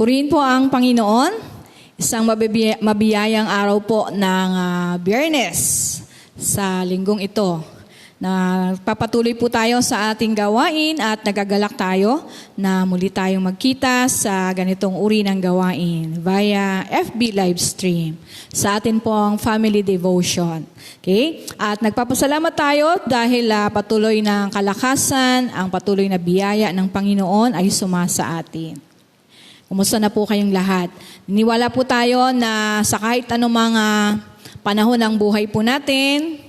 Purihin po ang Panginoon. Isang mabiyayang araw po ng Biyernes sa linggong ito. Papatuloy po tayo sa ating gawain at nagagalak tayo na muli tayong magkita sa ganitong uri ng gawain via FB live stream sa atin pong family devotion. Okay? At nagpapasalamat tayo dahil patuloy ng kalakasan, ang patuloy na biyaya ng Panginoon ay sumasa atin. Kumusta na po kayong lahat? Niniwala po tayo na sa kahit anumang panahon ng buhay po natin,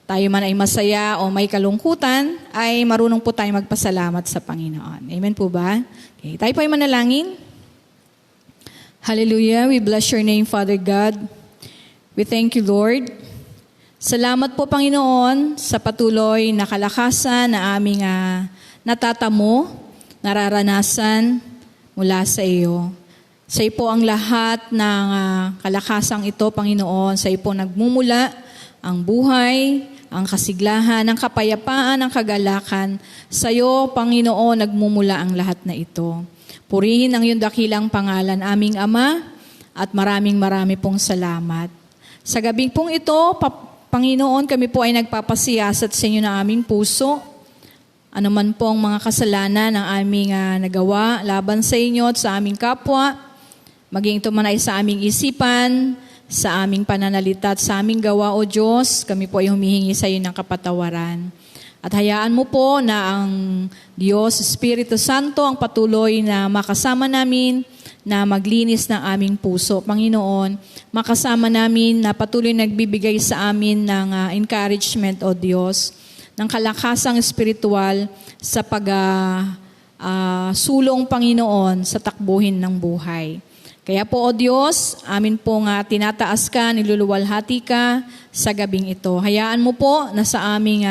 tayo man ay masaya o may kalungkutan, ay marunong po tayo magpasalamat sa Panginoon. Amen po ba? Okay, tayo po ay manalangin. Hallelujah. We bless your name, Father God. We thank you, Lord. Salamat po, Panginoon, sa patuloy na kalakasan na aming natatamo, nararanasan mula sa iyo. Sa iyo po ang lahat ng kalakasang ito, Panginoon. Sa iyo po nagmumula ang buhay, ang kasiglahan, ang kapayapaan, ang kagalakan. Sa iyo, Panginoon, nagmumula ang lahat na ito. Purihin ang iyong dakilang pangalan, aming Ama, at marami pong salamat. Sa gabing pong ito, Panginoon, kami po ay nagpapasiyasat sa inyo ng aming puso. Ano man pong mga kasalanan ang aming nagawa laban sa inyo at sa aming kapwa, maging ito man ay sa aming isipan, sa aming pananalita at sa aming gawa, O Diyos, kami po ay humihingi sa iyo ng kapatawaran. At hayaan mo po na ang Diyos, Espiritu Santo, ang patuloy na makasama namin, na maglinis ng aming puso. Panginoon, makasama namin na patuloy nagbibigay sa amin ng encouragement, O Diyos, ng kalakasang espiritual sa sulong Panginoon sa takbuhin ng buhay. Kaya po, O Diyos, amin pong tinataas ka, niluluwalhati ka sa gabing ito. Hayaan mo po na sa aming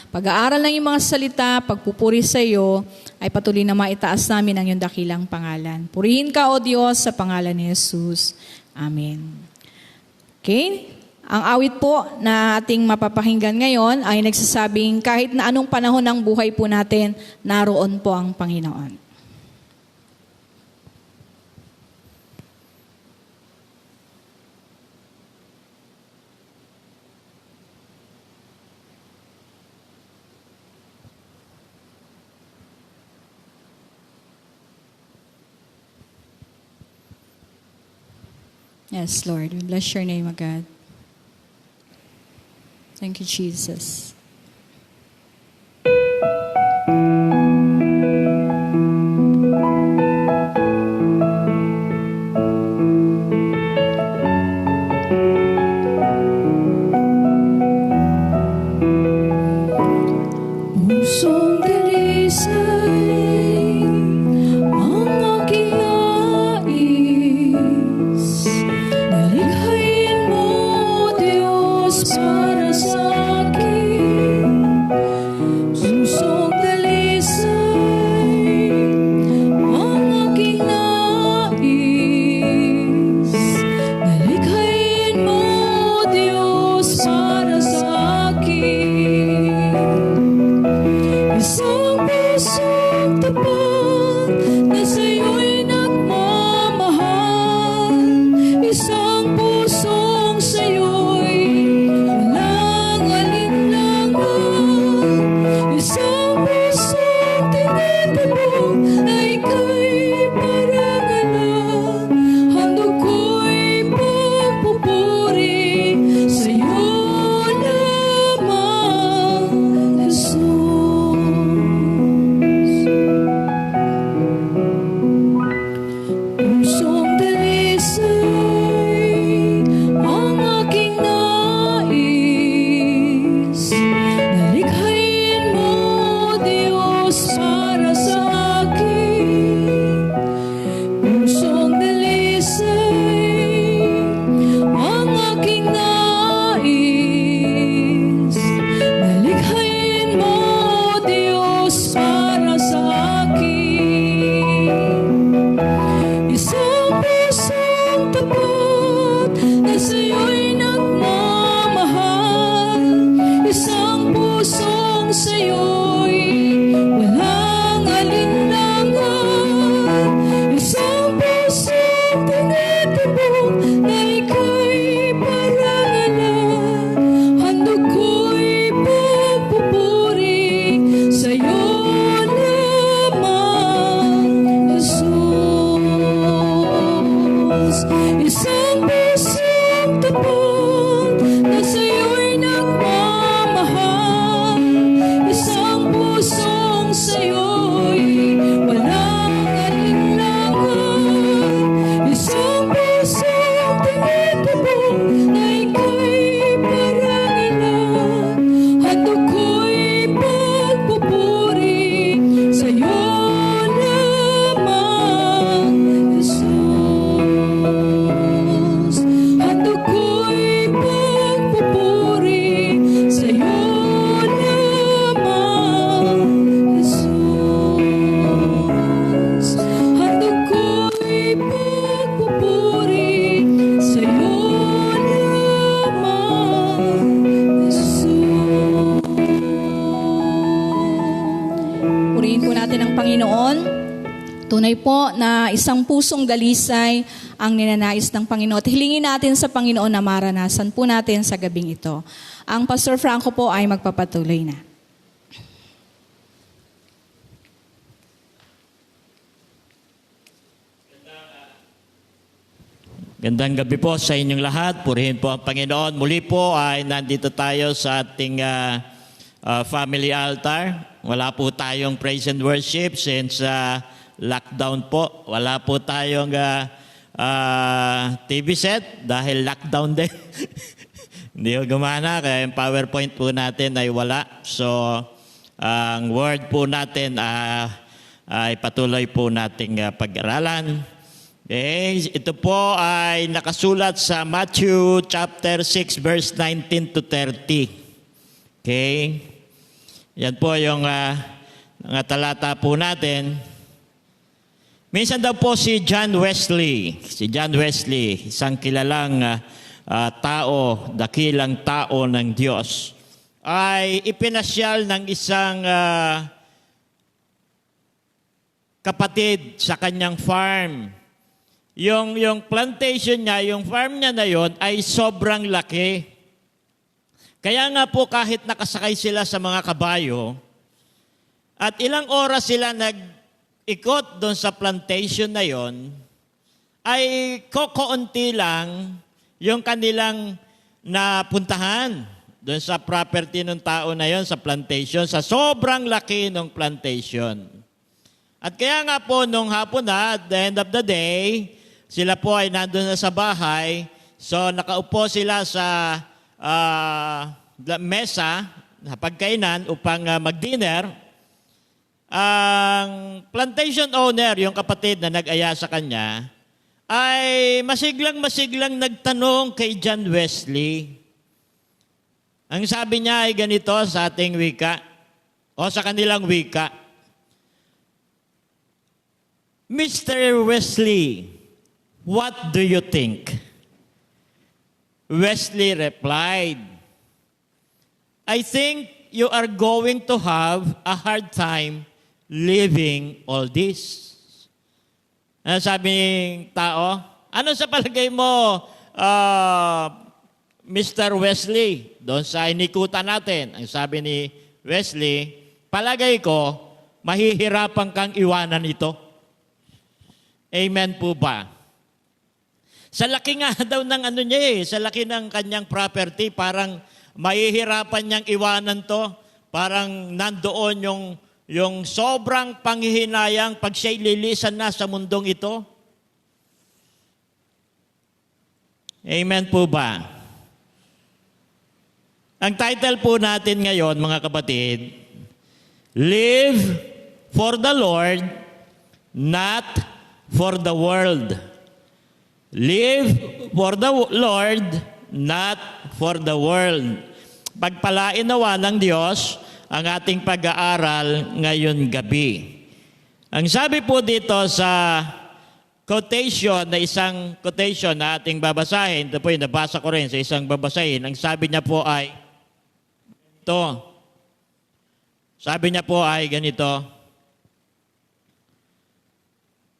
pag-aaral ng iyong mga salita, pagpupuri sa iyo, ay patuloy na maitaas namin ang iyong dakilang pangalan. Purihin ka, O Diyos, sa pangalan ni Jesus. Amen. Okay? Ang awit po na ating mapapakinggan ngayon ay nagsasabing kahit na anong panahon ng buhay po natin, naroon po ang Panginoon. Yes, Lord. We bless your name, O God. Thank you, Jesus. Para sa akin sa atin ng Panginoon. Tunay po na isang pusong dalisay ang ninanais ng Panginoon. At hilingin natin sa Panginoon na maranasan po natin sa gabing ito. Ang Pastor Franco po ay magpapatuloy na. Gandang gabi po sa inyong lahat. Purihin po ang Panginoon. Muli po ay nandito tayo sa ating family altar. Wala po tayong praise and worship since lockdown po. Wala po tayong TV set dahil lockdown din. Hindi ko gumana kaya yung PowerPoint po natin ay wala. So, ang word po natin ay patuloy po nating pag-aralan. Okay, ito po ay nakasulat sa Matthew chapter 6 verse 19 to 30. Okay? Yan po yung talata po natin. Minsan daw po si John Wesley, isang kilalang tao, dakilang tao ng Diyos, ay ipinasyal ng isang kapatid sa kanyang farm. Yung plantation niya, yung farm niya na yon ay sobrang laki. Kaya nga po kahit nakasakay sila sa mga kabayo, at ilang oras sila nag-ikot doon sa plantation na yon, ay kokonti lang yung kanilang napuntahan doon sa property ng tao na yon, sa plantation, sa sobrang laki ng plantation. At kaya nga po nung hapon na, at the end of the day, sila po ay nandun na sa bahay. So nakaupo sila sa mesa na pagkainan upang mag-dinner. Ang plantation owner, yung kapatid na nag-aya sa kanya, ay masiglang nagtanong kay John Wesley. Ang sabi niya ay ganito sa ating wika, o sa kanilang wika, Mr. Wesley, what do you think? Wesley replied, I think you are going to have a hard time living all this. Ano sabi ng tao? Ano sa palagay mo, Mr. Wesley? Doon sa inikutan natin, ang sabi ni Wesley, palagay ko, mahihirapan kang iwanan ito. Amen po ba? Sa laki nga daw ng sa laki ng kanyang property, parang mahihirapan niyang iwanan to. Parang nandoon yung sobrang panghihinayang pag siya'y lilisan na sa mundong ito. Amen po ba? Ang title po natin ngayon, mga kapatid, Live for the Lord, not for the world. Live for the Lord, not for the world. Pagpalain nawa ng Diyos ang ating pag-aaral ngayon gabi. Ang sabi po dito sa quotation, na isang quotation na ating babasahin, ito po yung nabasa ko rin sa isang babasahin, ang sabi niya po ay ito. Sabi niya po ay ganito,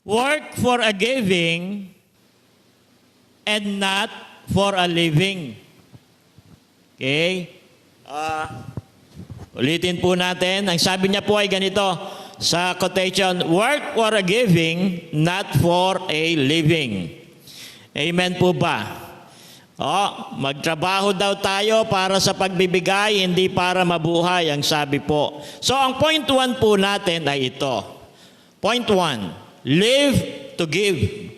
work for a giving and not for a living. Okay? Ulitin po natin. Ang sabi niya po ay ganito sa quotation, work for a giving, not for a living. Amen po ba? Magtrabaho daw tayo para sa pagbibigay, hindi para mabuhay, ang sabi po. So, ang point 1 po natin ay ito. Point 1, live to give.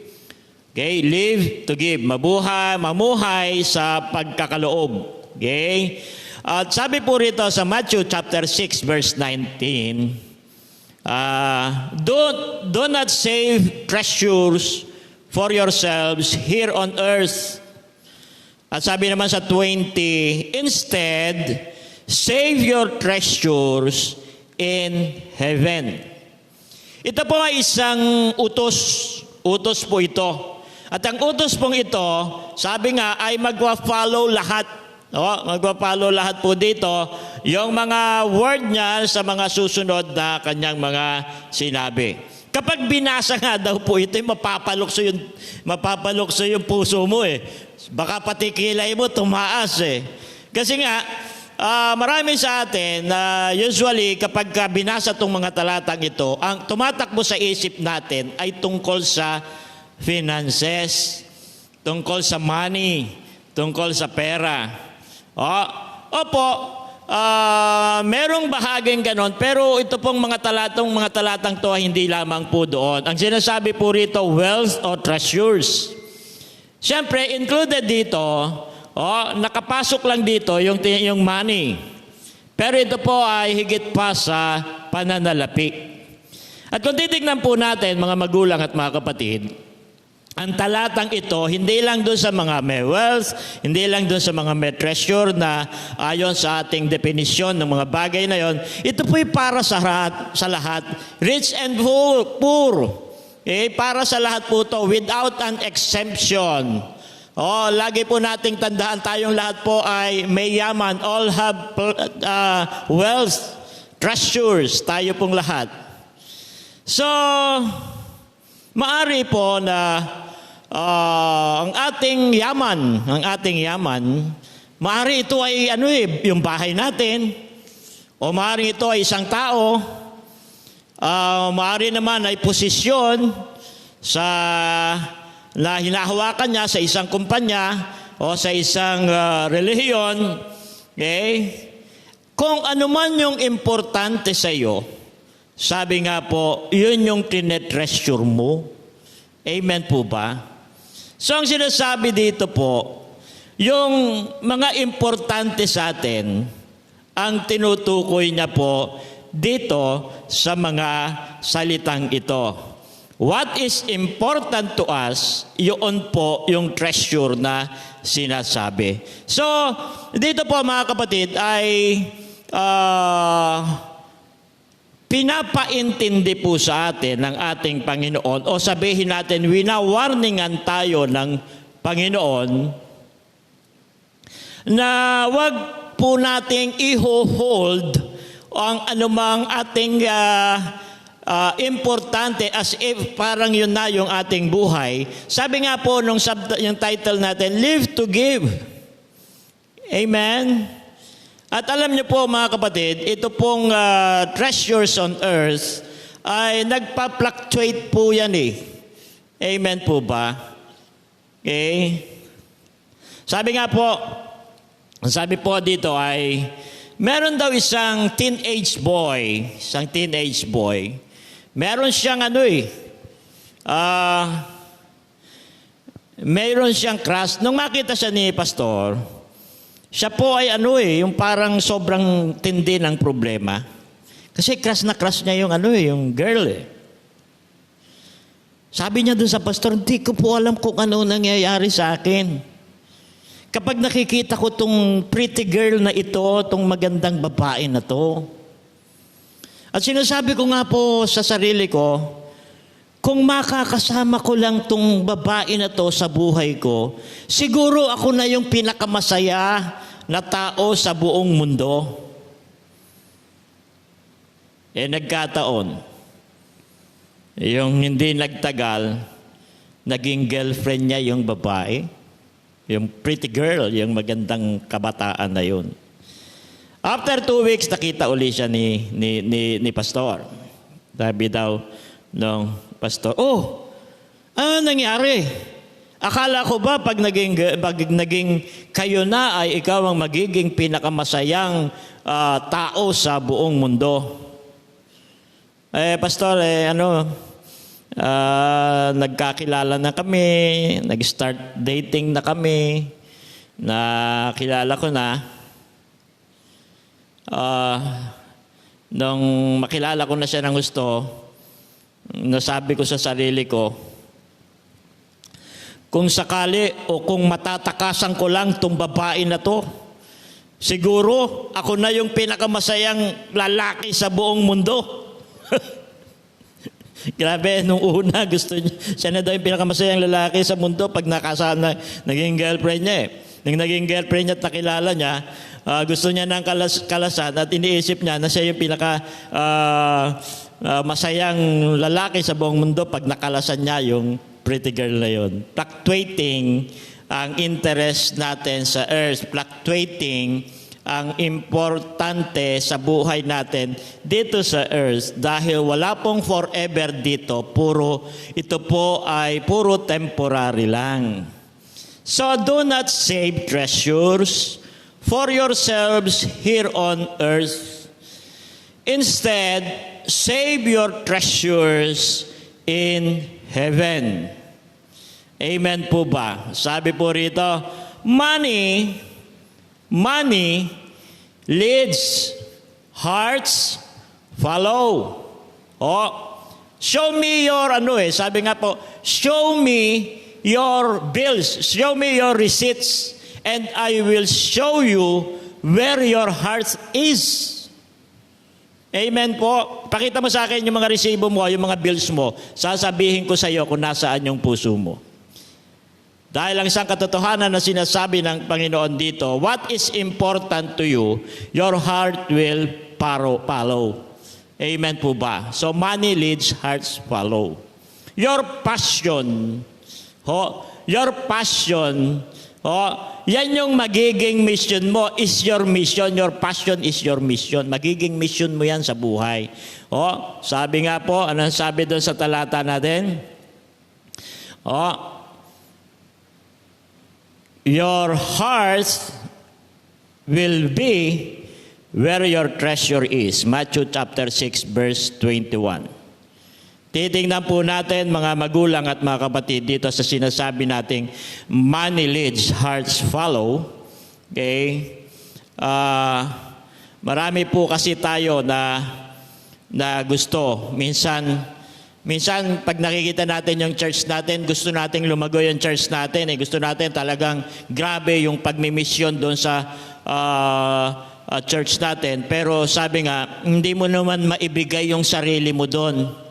Okay, live to give. Mamuhay sa pagkakaloob. Okay? At sabi po rito sa Matthew chapter 6 verse 19, do not save treasures for yourselves here on earth. At sabi naman sa 20, instead, save your treasures in heaven. Ito po ay isang utos. Utos po ito. At ang utos pong ito, sabi nga, ay magpa-follow lahat. Magpa-follow lahat po dito. yung mga word niya sa mga susunod na kanyang mga sinabi. Kapag binasa nga daw po ito, mapapalukso yung puso mo eh. Baka pati kilay mo tumaas eh. Kasi nga, marami sa atin na usually kapag binasa itong mga talatang ito, ang tumatakbo sa isip natin ay tungkol sa finances, tungkol sa money, tungkol sa pera. Opo, merong bahaging ganon, pero ito pong mga talatang to ay hindi lamang po doon. Ang sinasabi po rito, wealth or treasures. Siyempre, included dito, nakapasok lang dito yung money. Pero ito po ay higit pa sa pananalapi. At kung titignan po natin, mga magulang at mga kapatid, ang talatang ito, hindi lang doon sa mga may wealth, hindi lang doon sa mga may treasure na ayon sa ating definisyon ng mga bagay na yon. Ito po'y para sa lahat. Rich and poor. Para sa lahat po ito, without an exemption. Lagi po nating tandaan, tayong lahat po ay may yaman. All have wealth, treasures, tayo pong lahat. So, maari po na ang ating yaman, maari ito ay yung bahay natin, o maari ito ay isang tao, maari naman ay posisyon na hinahawakan niya sa isang kumpanya o sa isang relihiyon. Okay? Kung ano man yung importante sa iyo, sabi nga po, yun yung tinetreasure mo. Amen po ba? So ang sinasabi dito po, yung mga importante sa atin, ang tinutukoy niya po dito sa mga salitang ito. What is important to us, yun po yung treasure na sinasabi. So, dito po mga kapatid ay pinapaintindi po sa atin ng ating Panginoon, o sabihin natin, winawarningan tayo ng Panginoon na wag po nating i-hold ang anumang ating importante as if parang yun na yung ating buhay. Sabi nga po yung title natin, Live to Give. Amen? At alam niyo po mga kapatid, ito pong treasures on earth ay nagpa-fluctuate po yan eh. Amen po ba? Okay? Sabi po dito ay, meron daw isang teenage boy. Meron siyang meron siyang crush. Nung makita siya ni pastor, siya po ay yung parang sobrang tindi ng problema. Kasi crush niya yung girl eh. Sabi niya dun sa pastor, hindi ko po alam kung ano nangyayari sa akin. Kapag nakikita ko tong pretty girl na ito, tong magandang babae na to. At sinasabi ko nga po sa sarili ko, kung makakasama ko lang tong babae na to sa buhay ko, siguro ako na yung pinakamasaya na tao sa buong mundo. Nagkataon. Yung hindi nagtagal, naging girlfriend niya yung babae. Yung pretty girl, yung magandang kabataan na yun. After 2 weeks, nakita uli siya ni pastor. Sabi daw nung pastor, nangyari? Akala ko ba pag naging kayo na ay ikaw ang magiging pinakamasayang tao sa buong mundo? Pastor, nagkakilala na kami, nag-start dating na kami, nakilala ko na. Nung makilala ko na siya ng gusto, nasabi ko sa sarili ko, kung sakali o kung matatakasan ko lang tong babae na to, siguro ako na yung pinakamasayang lalaki sa buong mundo. Grabe, nung una gusto niya, siya na daw yung pinakamasayang lalaki sa mundo pag naging girlfriend niya eh. Nung naging girlfriend niya at nakilala niya, gusto niya ng kalasan at iniisip niya na siya yung pinaka masayang lalaki sa buong mundo pag nakalasan niya yung pretty girl na yun. Fluctuating ang interest natin sa earth, fluctuating ang importante sa buhay natin dito sa earth dahil wala pong forever dito, ito po ay puro temporary lang. So do not save treasures for yourselves here on earth. Instead, save your treasures in heaven. Amen po ba? Sabi po rito, money leads, hearts follow. Show me your sabi nga po, show me your bills, show me your receipts, and I will show you where your heart is. Amen po. Pakita mo sa akin yung mga resibo mo, yung mga bills mo. Sasabihin ko sa iyo kung nasaan yung puso mo. Dahil ang isang katotohanan na sinasabi ng Panginoon dito, what is important to you, your heart will follow. Amen po ba? So money leads, hearts follow. Your passion, yan yung magiging mission mo, is your mission. Your passion is your mission. Magiging mission mo yan sa buhay. Sabi nga po, anong sabi doon sa talata natin? Your heart will be where your treasure is. Matthew chapter 6 verse 21. Titingnan po natin mga magulang at mga kapatid dito sa sinasabi nating money leads, hearts follow. Okay? Marami po kasi tayo na gusto. Minsan, pag nakikita natin yung church natin, gusto nating lumago yung church natin. Gusto natin talagang grabe yung pagmimisyon doon sa church natin. Pero sabi nga, hindi mo naman maibigay yung sarili mo doon.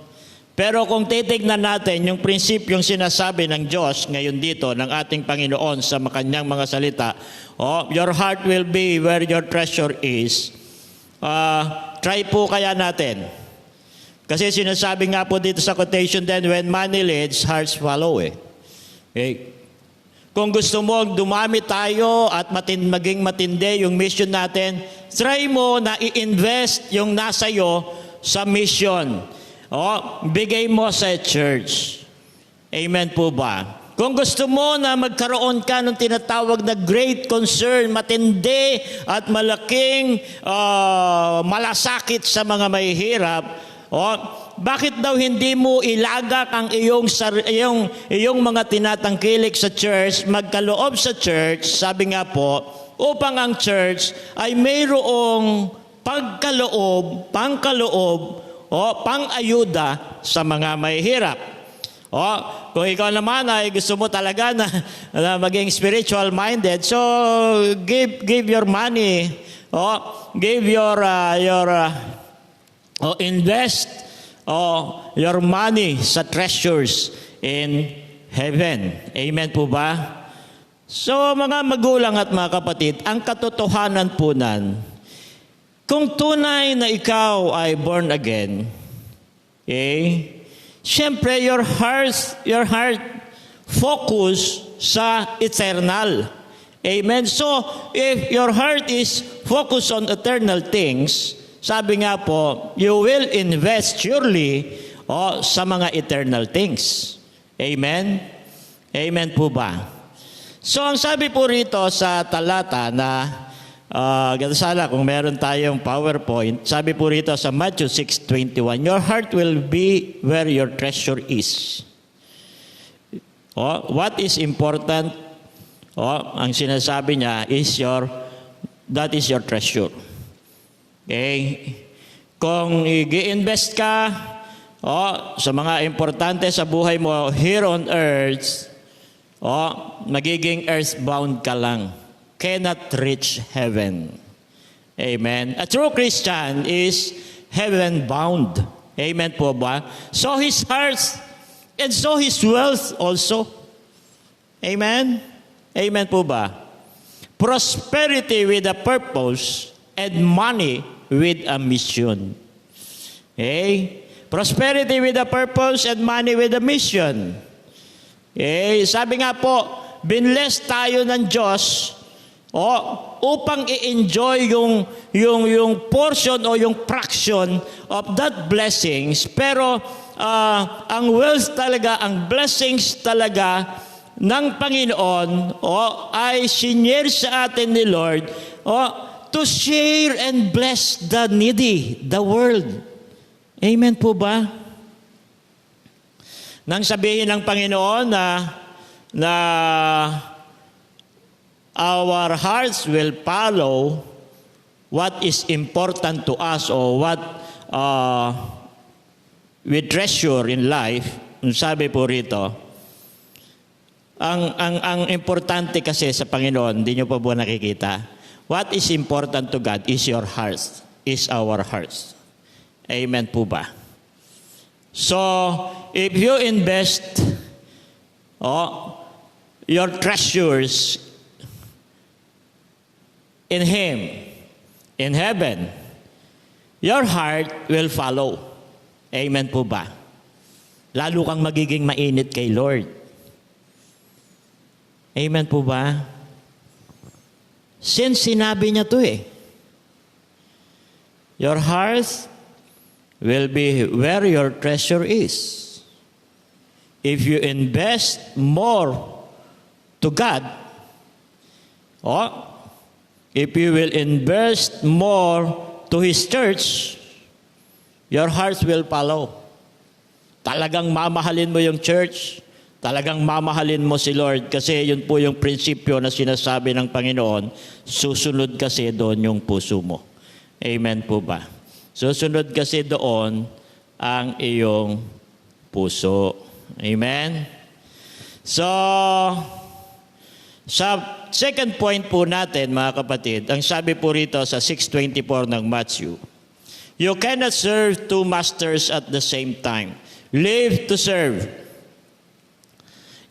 Pero kung titignan natin yung prinsipyong sinasabi ng Diyos ngayon dito, ng ating Panginoon sa kanyang mga salita, your heart will be where your treasure is. Try po kaya natin. Kasi sinasabi nga po dito sa quotation din, when money leads, hearts follow. Okay. Kung gusto mo dumami tayo at maging matindi yung mission natin, try mo na i-invest yung nasa iyo sa mission. Bigay mo sa church. Amen po ba? Kung gusto mo na magkaroon ka ng tinatawag na great concern, matindi at malaking malasakit sa mga mahihirap, bakit daw hindi mo ilagak ang iyong mga tinatangkilik sa church, magkaloob sa church, sabi nga po, upang ang church ay mayroong pangkaloob, pang-ayuda sa mga mahihirap. Kung ikaw naman ay gusto mo talaga na maging spiritual minded, so give your money, give invest your money sa treasures in heaven. Amen po ba? So mga magulang at mga kapatid, ang katotohanan po nan, kung tunay na ikaw ay born again, siyempre your heart focus sa eternal. Amen? So, if your heart is focused on eternal things, sabi nga po, you will invest surely sa mga eternal things. Amen? Amen po ba? So, ang sabi po rito sa talata na sana kung meron tayong PowerPoint, sabi po rito sa Matthew 6:21, your heart will be where your treasure is. What is important? Ang sinasabi niya is that is your treasure. Okay? Kung i-invest ka sa mga importante sa buhay mo here on earth, magiging earthbound ka lang. Cannot reach heaven. Amen. A true Christian is heaven-bound. Amen po ba? So his heart and so his wealth also. Amen? Amen po ba? prosperity with a purpose, and money with a mission. Okay? Prosperity with a purpose and money with a mission. Okay? Sabi nga po, binless tayo ng Diyos upang i-enjoy yung portion o yung fraction of that blessings. Pero ang wealth talaga, ang blessings talaga ng Panginoon ay sinyer sa atin ni Lord to share and bless the needy, the world. Amen po ba? Nang sabihin ng Panginoon na our hearts will follow what is important to us or what we treasure in life, sabi po rito, ang importante kasi sa Panginoon, hindi nyo pa po nakikita, what is important to God is your hearts, is our hearts. Amen po ba? So, if you invest your treasures in Him, in heaven, your heart will follow. Amen po ba? Lalo kang magiging mainit kay Lord. Amen po ba? Since sinabi niya to your heart will be where your treasure is. If you invest more to God, if you will invest more to His church, your heart will follow. Talagang mamahalin mo yung church, talagang mamahalin mo si Lord kasi yun po yung prinsipyo na sinasabi ng Panginoon, susunod kasi doon yung puso mo. Amen po ba? Susunod kasi doon ang iyong puso. Amen? So, sa second point po natin, mga kapatid, ang sabi po rito sa 6:24 ng Matthew, you cannot serve two masters at the same time. Live to serve.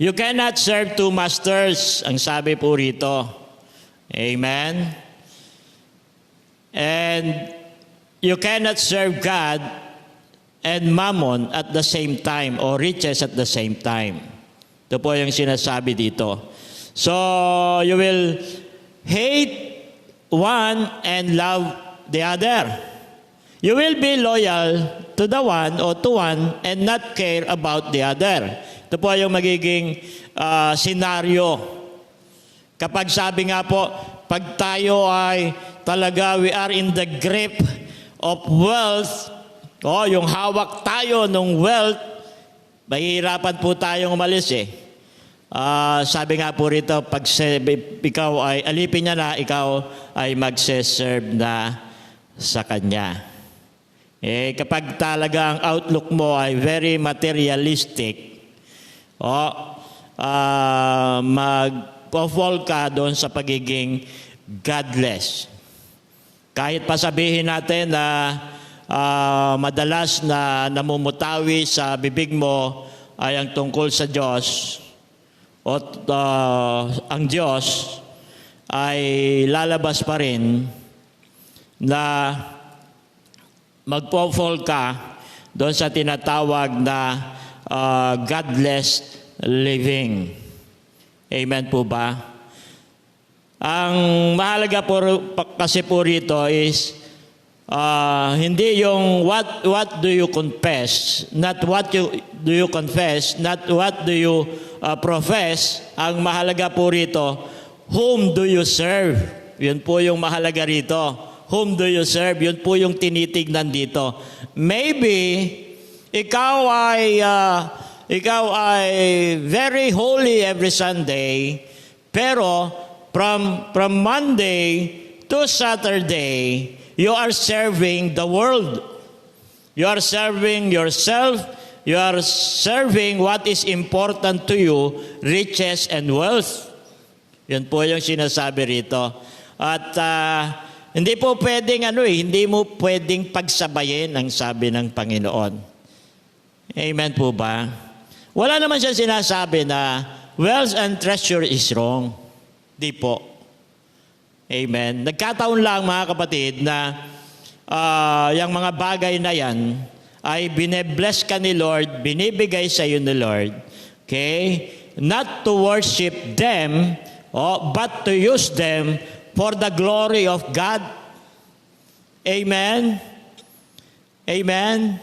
You cannot serve two masters, ang sabi po rito. Amen? And you cannot serve God and mammon at the same time or riches at the same time. Ito po yung sinasabi dito. So, you will hate one and love the other. You will be loyal to the one or to one and not care about the other. Ito po yung magiging senaryo. Kapag sabi nga po, pag tayo ay talaga we are in the grip of wealth, yung hawak tayo ng wealth, mahihirapan po tayong umalis sabi nga po rito, pag ikaw ay alipin niya na, ikaw ay magse-serve na sa Kanya. Kapag talaga ang outlook mo ay very materialistic, mag-fall ka doon sa pagiging godless. Kahit pa sabihin natin na madalas na namumutawi sa bibig mo ay ang tungkol sa Diyos o ang Diyos ay lalabas pa rin na magpo-fall ka doon sa tinatawag na godless living. Amen po ba? Ang mahalaga po kasi po rito is hindi yung what do you confess, not what do you confess, not what do you profess. Ang mahalaga po rito, whom do you serve? Yun po yung mahalaga rito. Whom do you serve? Yun po yung tinitignan dito. Maybe ikaw ay very holy every Sunday, pero from Monday to Saturday, you are serving the world. You are serving yourself. You are serving what is important to you, riches and wealth. Yun po yung sinasabi rito. At hindi po pwedeng hindi mo pwedeng pagsabayin ang sabi ng Panginoon. Amen po ba? Wala naman siya sinasabi na wealth and treasure is wrong. Di po. Amen. Nagkataon lang mga kapatid na yung mga bagay na yan ay binebless ka ni Lord, binibigay sa iyo ni Lord. Okay? Not to worship them, but to use them for the glory of God. Amen? Amen?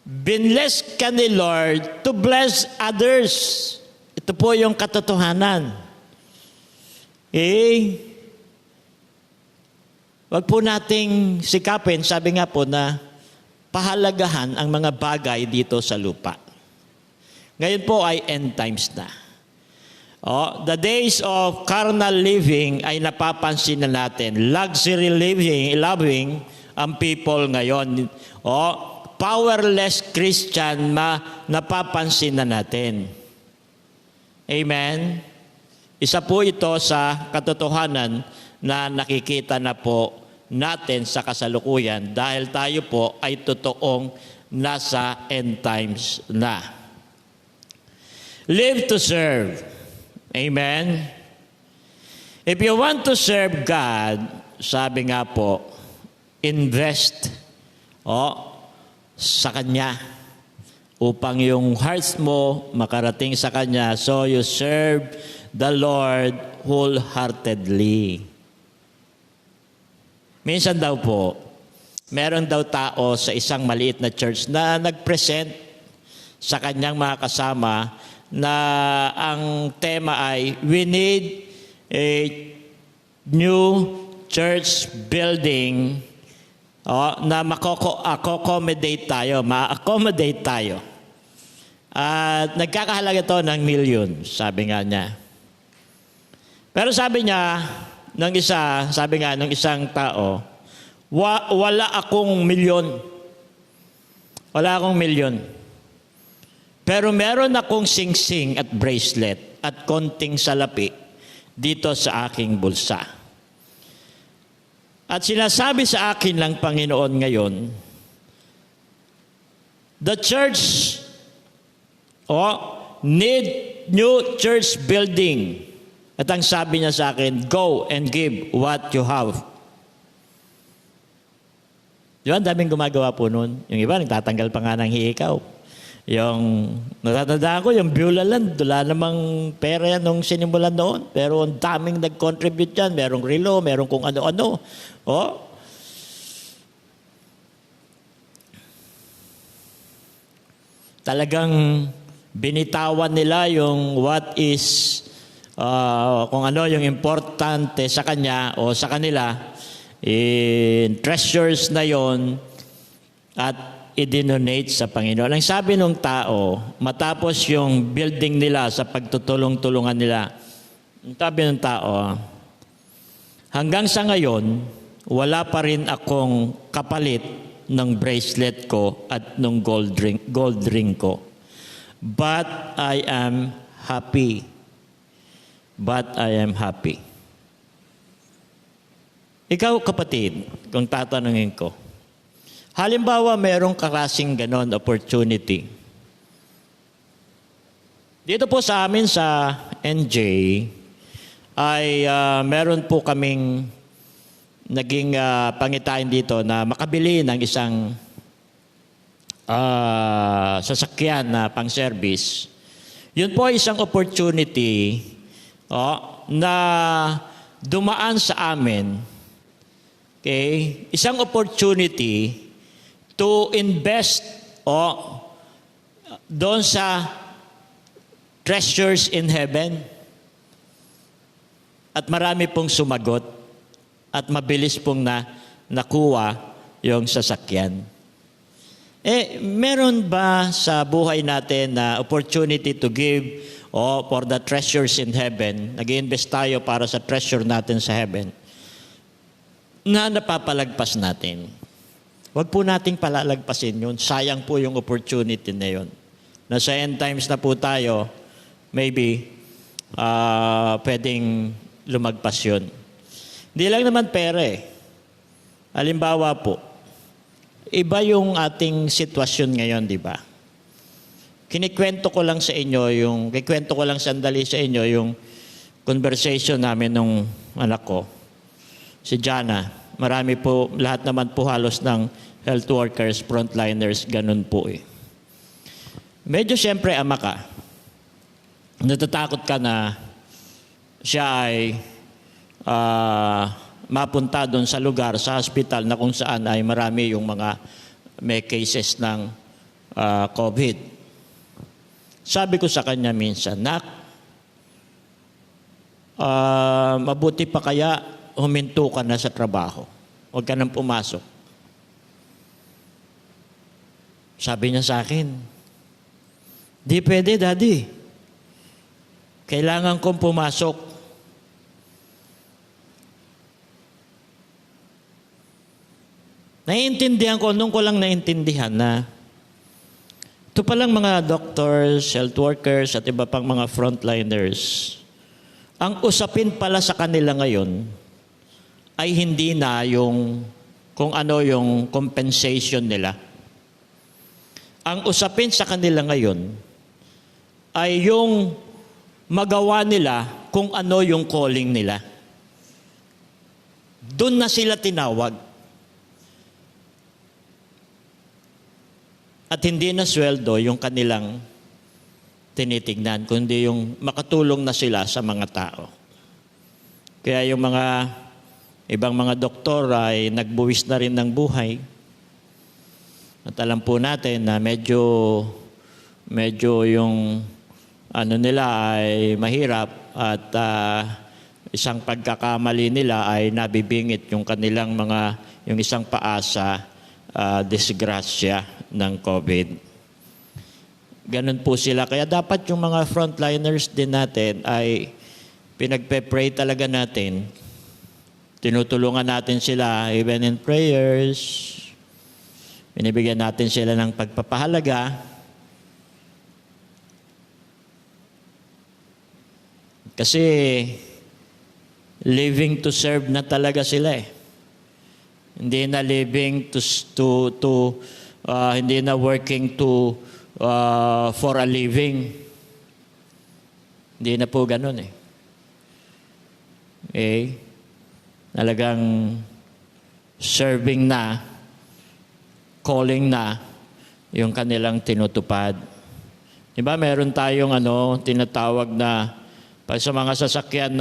Binless ka ni Lord to bless others. Ito po yung katotohanan. Wag po nating sikapin, sabi nga po na pahalagahan ang mga bagay dito sa lupa. Ngayon po ay end times na. The days of carnal living ay napapansin na natin. Luxury loving ang people ngayon. Powerless Christian napapansin na natin. Amen? Isa po ito sa katotohanan na nakikita na po natin sa kasalukuyan dahil tayo po ay totoong nasa end times na. Live to serve. Amen? If you want to serve God, sabi nga po, invest sa Kanya upang yung hearts mo makarating sa Kanya so you serve the Lord wholeheartedly. Minsan daw po, meron daw tao sa isang maliit na church na nag-present sa kanyang mga kasama na ang tema ay, we need a new church building na ma-accommodate tayo. At nagkakahalaga to ng million, sabi nga niya. Pero sabi niya, nung isang tao, wala akong milyon. Wala akong milyon. Pero meron akong singsing at bracelet at konting salapi dito sa aking bulsa. At sinasabi sa akin ng Panginoon ngayon, the church need new church building. At ang sabi niya sa akin, go and give what you have. Diba, ang daming gumagawa po noon. Yung iba, nagtatanggal pa nga ng hikaw. Yung, natatandaan ko, yung Beulah-Land, wala namang pera yan nung sinimulan noon. Pero ang daming nag-contribute yan. Merong relo, merong kung ano-ano. Talagang binitawan nila yung what is kung ano yung importante sa kanya o sa kanila, treasures na yon at i-donate sa Panginoon. Ang sabi ng tao, matapos yung building nila sa pagtutulong-tulungan nila, ang sabi ng tao, hanggang sa ngayon, wala pa rin akong kapalit ng bracelet ko at ng gold ring ko. But I am happy. But I am happy. Ikaw, kapatid, kung tatanungin ko, halimbawa merong karasing ganon opportunity. Dito po sa amin sa NJ, ay meron po kaming naging pangitain dito na makabili ng isang sasakyan na pang-service. Yun po ay isang opportunity na dumaan sa amin. Okay? Isang opportunity to invest doon sa treasures in heaven. At marami pong sumagot at mabilis pong nakuha yung sasakyan. Meron ba sa buhay natin na opportunity to give for the treasures in heaven? Nag-i-invest tayo para sa treasure natin sa heaven na napapalagpas natin. Huwag po nating palalagpasin yun. Sayang po yung opportunity na yun. Nasa end times na po tayo, maybe pwedeng lumagpas yun. Hindi lang naman pera eh. Halimbawa po, iba yung ating sitwasyon ngayon, di ba? Kikwento ko lang sandali sa inyo yung conversation namin nung anak ko. si Jana. Marami po, lahat naman po halos ng health workers, frontliners, ganun po eh. Medyo siyempre ama ka. Natatakot ka na siya ay mapunta doon sa lugar, sa hospital na kung saan ay marami yung mga may cases ng COVID. Sabi ko sa kanya minsan, Nak, mabuti pa kaya huminto ka na sa trabaho. Huwag ka nang pumasok. Sabi niya sa akin, di pwede, Daddy. Kailangan kong pumasok. Naiintindihan ko, nung ko lang naintindihan na ito palang mga doctors, health workers, at iba pang mga frontliners, ang usapin pala sa kanila ngayon ay hindi na yung kung ano yung compensation nila. Ang usapin sa kanila ngayon ay yung magawa nila kung ano yung calling nila. Doon na sila tinawag. At hindi na sweldo yung kanilang tinitignan, kundi yung makatulong na sila sa mga tao. Kaya yung mga ibang mga doktor ay nagbuwis na rin ng buhay. At alam po natin na medyo yung ano nila ay mahirap at isang pagkakamali nila ay nabibingit yung kanilang yung isang paa sa disgrasya ng COVID. Ganun po sila. Kaya dapat yung mga frontliners din natin ay pinagpe-pray talaga natin. Tinutulungan natin sila even in prayers. Binibigyan natin sila ng pagpapahalaga. Kasi living to serve na talaga sila eh. Hindi na living hindi na working for a living. Hindi na po ganun eh. Talagang serving na, calling na yung kanilang tinutupad. Diba meron tayong tinatawag na sa mga sasakyan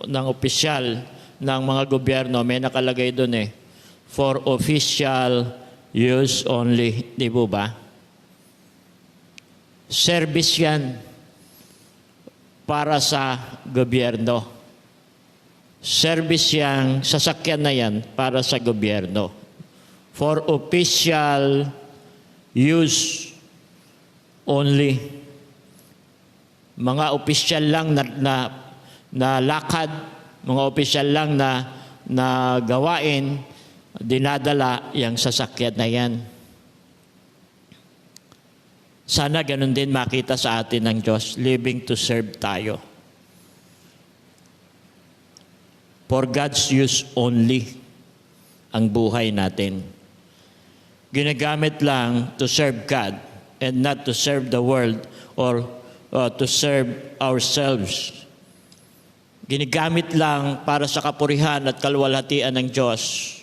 ng opisyal ng mga gobyerno, may nakalagay doon for official use only. Di po ba? Service yan para sa gobyerno. Service yang sasakyan na yan para sa gobyerno. For official use only. Mga opisyal lang na lakad, mga opisyal lang na gawain, dinadala yung sasakyan na yan. Sana ganun din makita sa atin ng Diyos, living to serve tayo. For God's use only ang buhay natin. Ginagamit lang to serve God and not to serve the world or to serve ourselves. Ginagamit lang para sa kapurihan at kaluwalhatian ng Diyos.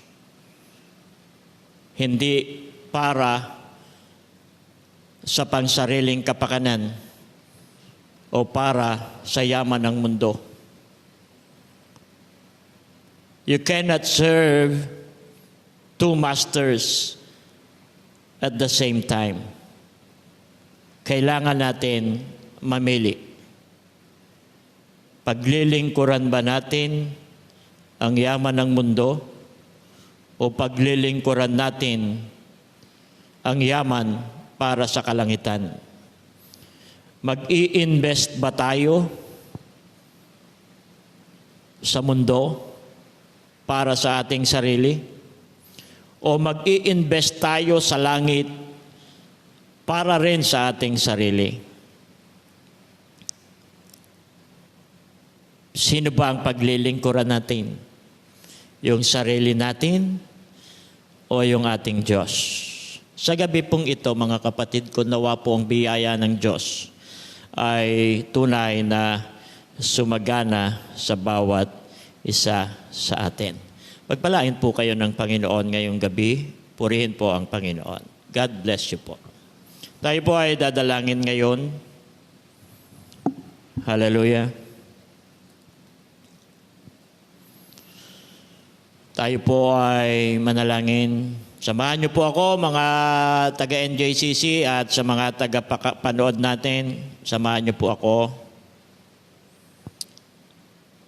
Hindi para sa pansariling kapakanan o para sa yaman ng mundo. You cannot serve two masters at the same time. Kailangan natin mamili. Paglilingkuran ba natin ang yaman ng mundo o paglilingkuran natin ang yaman para sa kalangitan? Mag-i-invest ba tayo sa mundo para sa ating sarili? O mag-i-invest tayo sa langit para rin sa ating sarili? Sino ba ang paglilingkuran natin? Yung sarili natin o yung ating Diyos? Sa gabi pong ito, mga kapatid ko, nawa po ang biyaya ng Diyos ay tunay na sumagana sa bawat isa sa atin. Pagpalain po kayo ng Panginoon ngayong gabi. Purihin po ang Panginoon. God bless you po. Tayo po ay dadalangin ngayon. Hallelujah. Tayo po ay manalangin. Samahan niyo po ako, mga taga-NJCC at sa mga taga-panood natin. Samahan niyo po ako.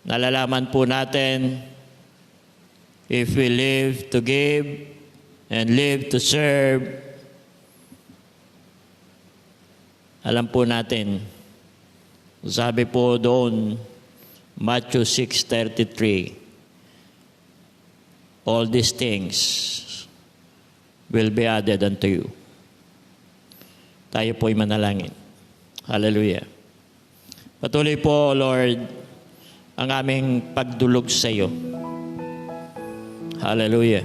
Nalalaman po natin, if we live to give and live to serve, alam po natin, sabi po doon, Matthew 6:33, all these things will be added unto you. Tayo po'y manalangin. Hallelujah. Patuloy po, Lord, ang aming pagdulog sa iyo. Hallelujah.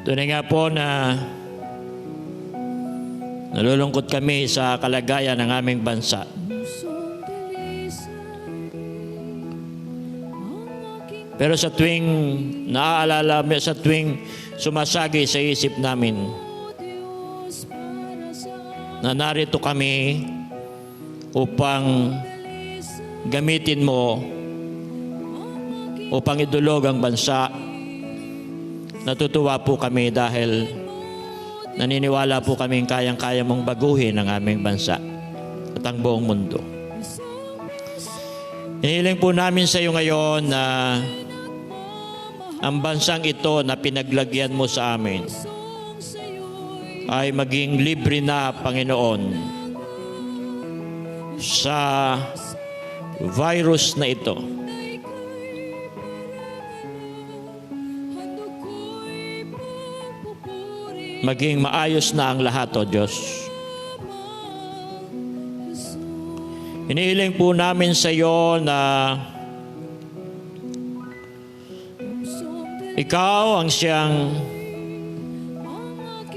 Tunay nga po na nalulungkot kami sa kalagayan ng aming bansa. Pero sa tuwing naaalala, sa tuwing sumasagi sa isip namin, na narito kami upang gamitin mo upang idulog ang bansa. Natutuwa po kami dahil naniniwala po kaming kayang-kaya mong baguhin ang aming bansa at ang buong mundo. Hinihiling po namin sa iyo ngayon na ang bansang ito na pinaglagyan mo sa amin ay maging libre na, Panginoon, sa virus na ito. Maging maayos na ang lahat, O Diyos. Hinihiling po namin sa iyo na ikaw ang siyang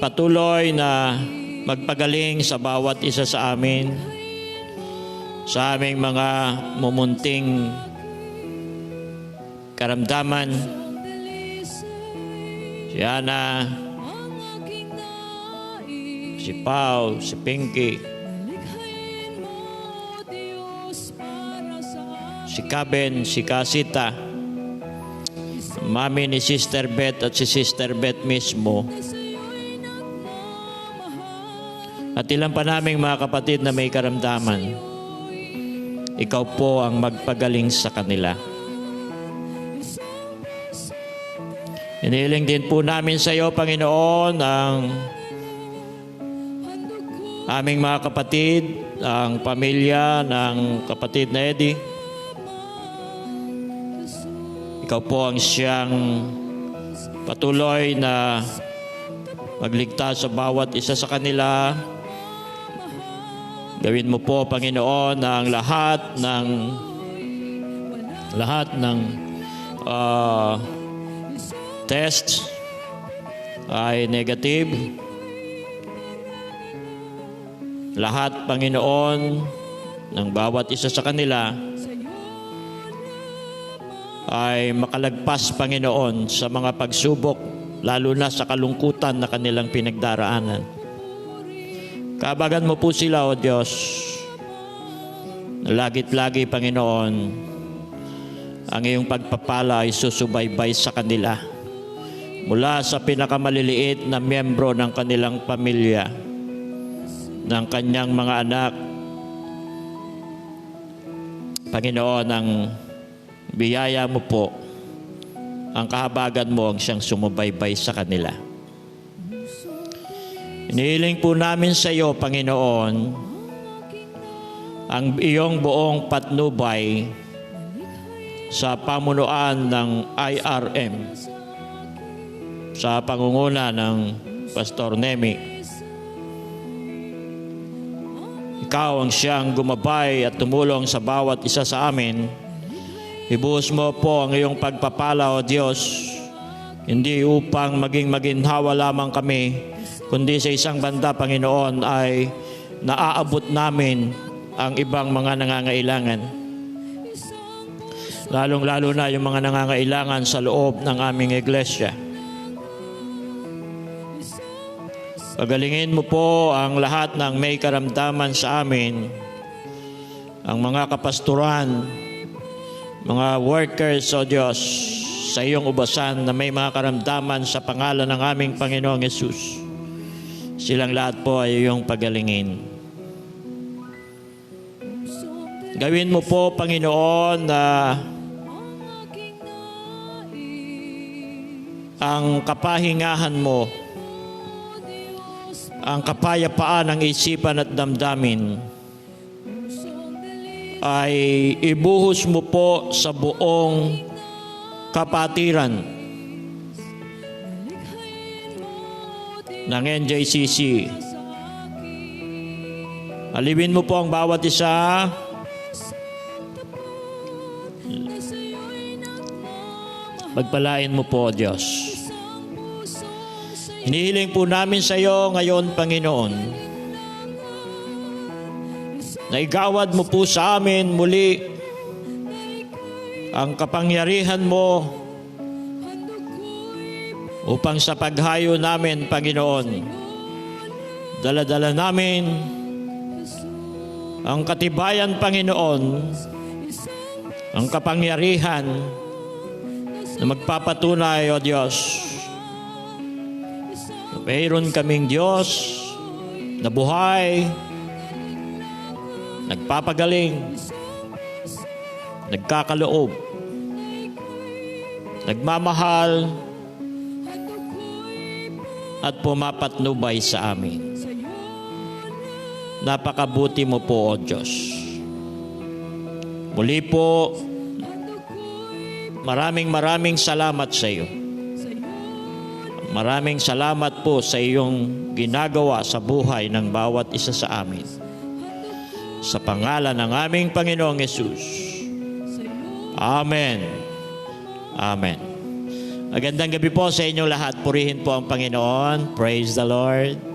patuloy na magpagaling sa bawat isa sa amin, sa aming mga mumunting karamdaman. Si Ana, si Pao, si Pinky, si Kaben, si Kasita, mami ni Sister Beth at si Sister Beth mismo, at ilan pa naming mga kapatid na may karamdaman. Ikaw po ang magpagaling sa kanila. Inihiling din po namin sa iyo, Panginoon, ang aming mga kapatid, ang pamilya ng kapatid na Eddie. Ikaw po ang siyang patuloy na magligtas sa bawat isa sa kanila. Gawin mo po, Panginoon, ang lahat ng tests ay negative. Lahat, Panginoon, ng bawat isa sa kanila ay makalagpas, Panginoon, sa mga pagsubok, lalo na sa kalungkutan na kanilang pinagdaraanan. Kabagan mo po sila, O Diyos, na lagit-lagi, Panginoon, ang iyong pagpapala ay susubaybay sa kanila mula sa pinakamaliliit na miyembro ng kanilang pamilya, ng kanyang mga anak. Panginoon, ang biyaya mo po, ang kahabagan mo ang siyang sumubaybay sa kanila. Inihiling po namin sa iyo, Panginoon, ang iyong buong patnubay sa pamunuan ng IRM, sa pangunguna ng Pastor Nemi. Ikaw ang siyang gumabay at tumulong sa bawat isa sa amin. Ibuhos mo po ang iyong pagpapala, O Diyos, hindi upang maging maginhawa lamang kami, kundi sa isang banda, Panginoon, ay naaabot namin ang ibang mga nangangailangan. lalong-lalo na yung mga nangangailangan sa loob ng aming iglesia. Pagalingin mo po ang lahat ng may karamdaman sa amin, ang mga kapasturan, mga workers, O Diyos, sa iyong ubasan na may mga karamdaman sa pangalan ng aming Panginoong Yesus. Silang lahat po ay iyong pagalingin. Gawin mo po, Panginoon, na ang kapahingahan mo, ang kapayapaan ng isipan at damdamin ay ibuhos mo po sa buong kapatiran ng NJCC. Alipin mo po ang bawat isa. Pagpalain mo po, Diyos. Hinihiling po namin sa iyo ngayon, Panginoon, na igawad mo po sa amin muli ang kapangyarihan mo upang sa paghayo namin, Panginoon, dala-dala namin ang katibayan, Panginoon, ang kapangyarihan na magpapatunay, O Diyos, na mayroon kaming Diyos na buhay, nagpapagaling, nagkakaloob, nagmamahal, at pumapatnubay sa amin. Napakabuti mo po, O Diyos. Muli po, maraming salamat sa iyo. Maraming salamat po sa iyong ginagawa sa buhay ng bawat isa sa amin. Sa pangalan ng aming Panginoong Yesus. Amen. Amen. Magandang gabi po sa inyong lahat. Purihin po ang Panginoon. Praise the Lord.